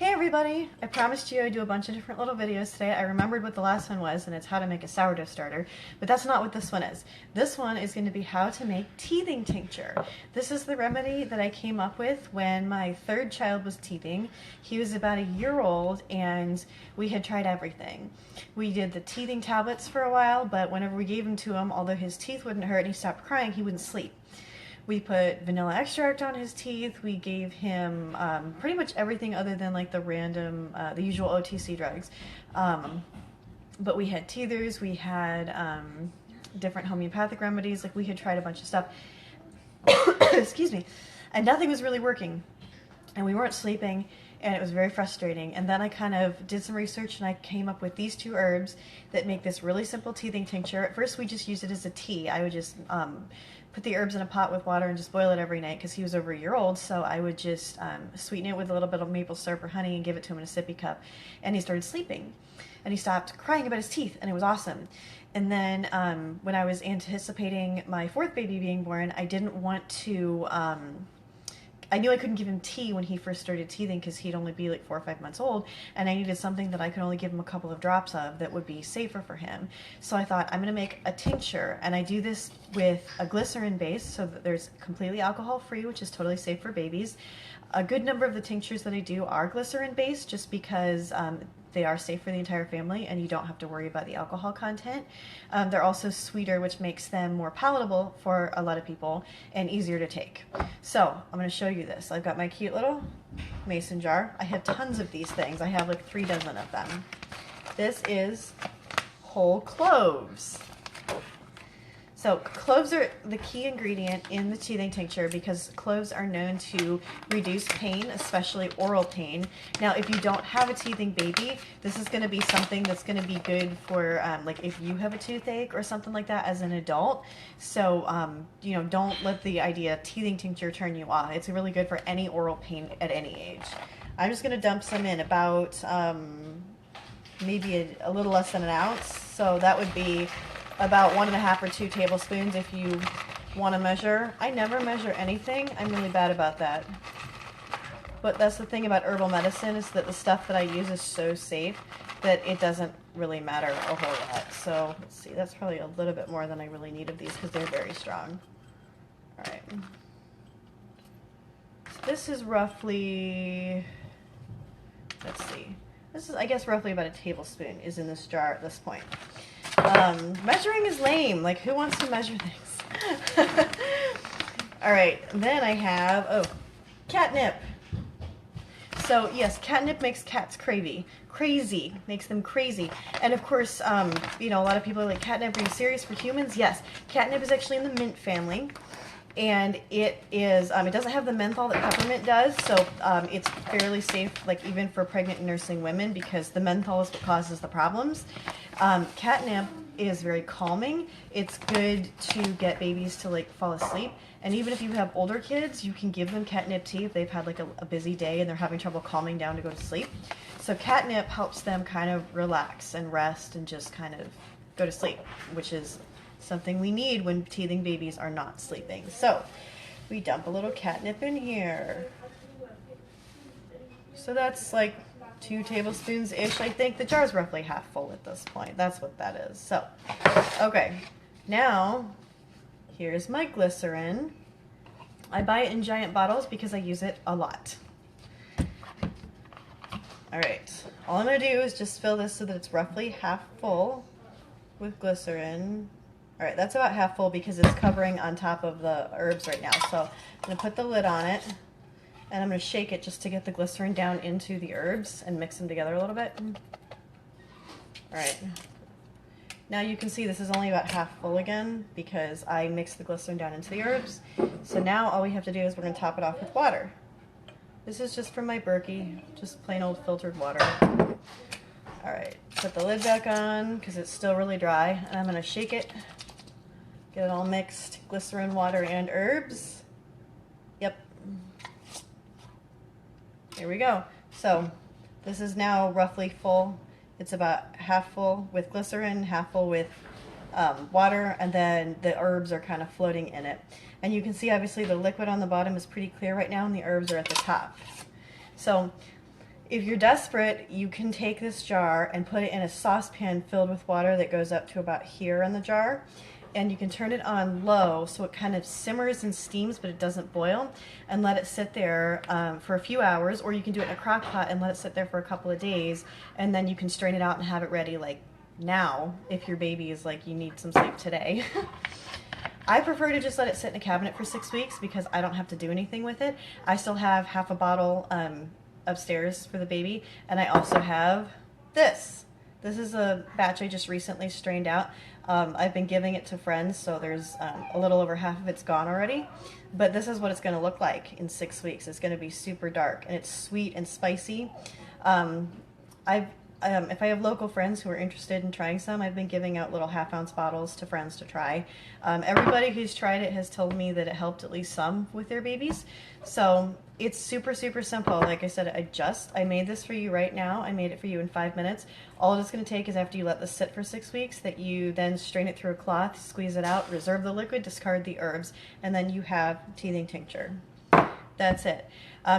Hey everybody! I promised you I'd do a bunch of different little videos today. I remembered what the last one was, and it's how to make a sourdough starter, but that's not what this one is. This one is going to be how to make teething tincture. This is the remedy that I came up with when my third child was teething. He was about a year old, and we had tried everything. We did the teething tablets for a while, but whenever we gave them to him, although his teeth wouldn't hurt and he stopped crying, he wouldn't sleep. We put vanilla extract on his teeth. We gave him pretty much everything other than like the random, the usual OTC drugs. But we had teethers, we had different homeopathic remedies, like we had tried a bunch of stuff. Excuse me. And nothing was really working. And we weren't sleeping, and it was very frustrating. And then I kind of did some research, and I came up with these two herbs that make this really simple teething tincture. At first we just used it as a tea. I would just put the herbs in a pot with water and just boil it every night because he was over a year old, so I would just sweeten it with a little bit of maple syrup or honey and give it to him in a sippy cup, and he started sleeping. And he stopped crying about his teeth, and it was awesome. And then when I was anticipating my fourth baby being born, I didn't want to... I knew I couldn't give him tea when he first started teething because he'd only be like 4 or 5 months old, and I needed something that I could only give him a couple of drops of that would be safer for him. So I thought, I'm going to make a tincture, and I do this with a glycerin base so that there's completely alcohol-free, which is totally safe for babies. A good number of the tinctures that I do are glycerin-based just because they are safe for the entire family and you don't have to worry about the alcohol content. They're also sweeter, which makes them more palatable for a lot of people and easier to take. So I'm going to show you this. I've got my cute little mason jar. I have tons of these things. I have like 3 dozen of them. This is whole cloves. So cloves are the key ingredient in the teething tincture because cloves are known to reduce pain, especially oral pain. Now, if you don't have a teething baby, this is going to be something that's going to be good for like if you have a toothache or something like that as an adult. So, you know, don't let the idea of teething tincture turn you off. It's really good for any oral pain at any age. I'm just going to dump some in about maybe a little less than an ounce. So that would be about 1.5 or 2 tablespoons if you want to measure. I never measure anything. I'm really bad about that. But that's the thing about herbal medicine is that the stuff that I use is so safe that it doesn't really matter a whole lot. So let's see, that's probably a little bit more than I really need of these because they're very strong. All right. So this is roughly, let's see, this is I guess roughly about a tablespoon is in this jar at this point. Measuring is lame. Like, who wants to measure things? All right, then I have, oh, catnip. So, yes, catnip makes cats crazy, makes them crazy. And of course, you know, a lot of people are like, catnip, are you serious for humans? Yes, catnip is actually in the mint family. And it is, it doesn't have the menthol that peppermint does, so it's fairly safe, like even for pregnant and nursing women, because the menthol is what causes the problems. Catnip is very calming. It's good to get babies to like fall asleep. And even if you have older kids, you can give them catnip tea if they've had like a busy day and they're having trouble calming down to go to sleep. So catnip helps them kind of relax and rest and just kind of go to sleep, which is something we need when teething babies are not sleeping. So we dump a little catnip in here. So that's like 2 tablespoons-ish, I think. The jar's roughly half full at this point. That's what that is. So, okay. Now, here's my glycerin. I buy it in giant bottles because I use it a lot. All right. All I'm going to do is just fill this so that it's roughly half full with glycerin. All right, that's about half full because it's covering on top of the herbs right now. So I'm going to put the lid on it, and I'm going to shake it just to get the glycerin down into the herbs and mix them together a little bit. All right. Now you can see this is only about half full again because I mixed the glycerin down into the herbs. So now all we have to do is we're going to top it off with water. This is just from my Berkey, just plain old filtered water. All right, put the lid back on because it's still really dry, and I'm going to shake it. Get it all mixed, glycerin, water, and herbs. Yep. Here we go. So this is now roughly full. It's about half full with glycerin, half full with water, and then the herbs are kind of floating in it. And you can see obviously the liquid on the bottom is pretty clear right now, and the herbs are at the top. So If you're desperate, you can take this jar and put it in a saucepan filled with water that goes up to about here in the jar. And you can turn it on low so it kind of simmers and steams, but it doesn't boil, and let it sit there for a few hours, or you can do it in a crock pot and let it sit there for a couple of days, and then you can strain it out and have it ready like now if your baby is like, you need some sleep today. I prefer to just let it sit in a cabinet for 6 weeks because I don't have to do anything with it. I still have half a bottle upstairs for the baby, and I also have this. This is a batch I just recently strained out. I've been giving it to friends, so there's a little over half of it's gone already. But this is what it's going to look like in 6 weeks. It's going to be super dark, and it's sweet and spicy. If I have local friends who are interested in trying some, I've been giving out little half-ounce bottles to friends to try. Everybody who's tried it has told me that it helped at least some with their babies. So it's super, super simple. Like I said, I made this for you right now. I made it for you in 5 minutes. All it's going to take is after you let this sit for 6 weeks, that you then strain it through a cloth, squeeze it out, reserve the liquid, discard the herbs, and then you have teething tincture. That's it.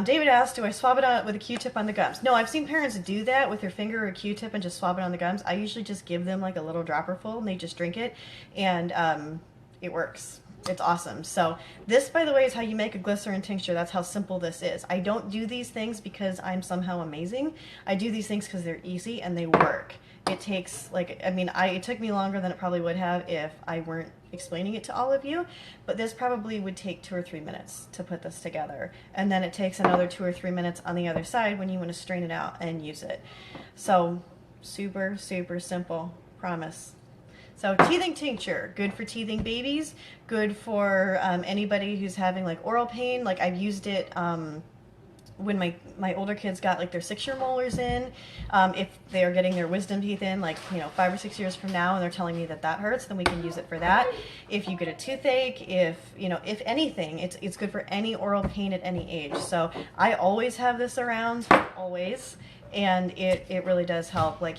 David asked, do I swab it on with a Q-tip on the gums? No, I've seen parents do that with their finger or a Q-tip and just swab it on the gums. I usually just give them like a little dropper full and they just drink it, and it works. It's awesome. So this, by the way, is how you make a glycerin tincture. That's how simple this is. I don't do these things because I'm somehow amazing. I do these things because they're easy and they work. It takes, like, I mean, it took me longer than it probably would have if I weren't explaining it to all of you, but this probably would take 2 or 3 minutes to put this together. And then it takes another 2 or 3 minutes on the other side when you want to strain it out and use it. So super, super simple, promise. So teething tincture, good for teething babies, good for anybody who's having like oral pain. Like I've used it when my older kids got like their 6-year molars in, if they are getting their wisdom teeth in, like, you know, 5 or 6 years from now, and they're telling me that that hurts, then we can use it for that. If you get a toothache, if, you know, if anything, it's good for any oral pain at any age. So I always have this around, always. And it really does help. Like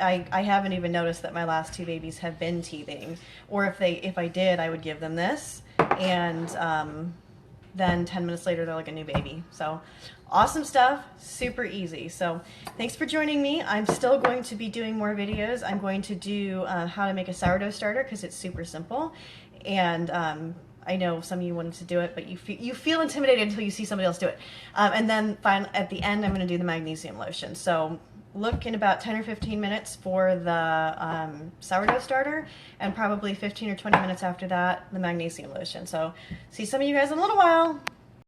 I haven't even noticed that my last 2 babies have been teething, or if I did, I would give them this, and then 10 minutes later they're like a new baby. So awesome stuff, super easy. So thanks for joining me. I'm still going to be doing more videos. I'm going to do how to make a sourdough starter because it's super simple, and I know some of you wanted to do it, but you feel intimidated until you see somebody else do it. And then at the end, I'm going to do the magnesium lotion. So look in about 10 or 15 minutes for the sourdough starter, and probably 15 or 20 minutes after that, the magnesium lotion. So see some of you guys in a little while.